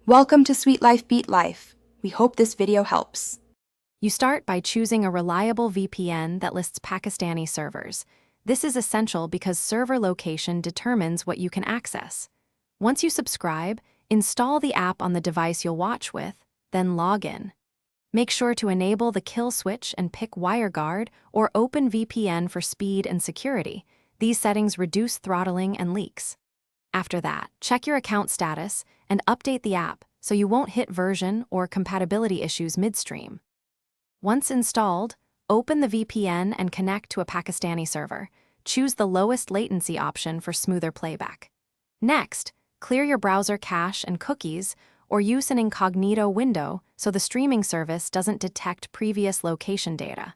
Welcome to Sweet Life Beat Life. We hope this video helps. You start by choosing a reliable VPN that lists Pakistani servers. This is essential because server location determines what you can access. Once you subscribe, install the app on the device you'll watch with, then log in. Make sure to enable the kill switch and pick WireGuard or OpenVPN for speed and security. These settings reduce throttling and leaks. After that, check your account status and update the app so you won't hit version or compatibility issues midstream. Once installed, open the VPN and connect to a Pakistani server. Choose the lowest latency option for smoother playback. Next, clear your browser cache and cookies or use an incognito window so the streaming service doesn't detect previous location data.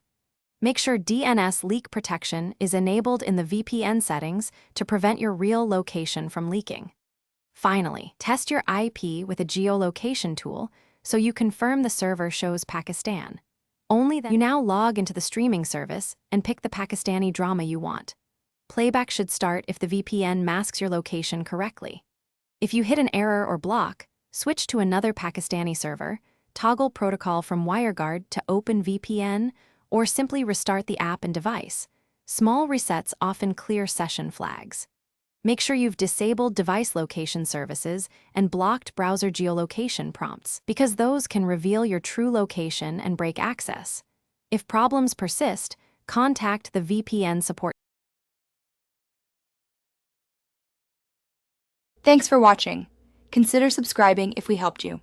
Make sure DNS leak protection is enabled in the VPN settings to prevent your real location from leaking. Finally, test your IP with a geolocation tool so you confirm the server shows Pakistan. Only then, you now log into the streaming service and pick the Pakistani drama you want. Playback should start if the VPN masks your location correctly. If you hit an error or block, switch to another Pakistani server, toggle protocol from WireGuard to OpenVPN, or simply restart the app and device. Small resets often clear session flags. Make sure you've disabled device location services and blocked browser geolocation prompts, because those can reveal your true location and break access. If problems persist, contact the VPN support. Thanks for watching. Consider subscribing if we helped you.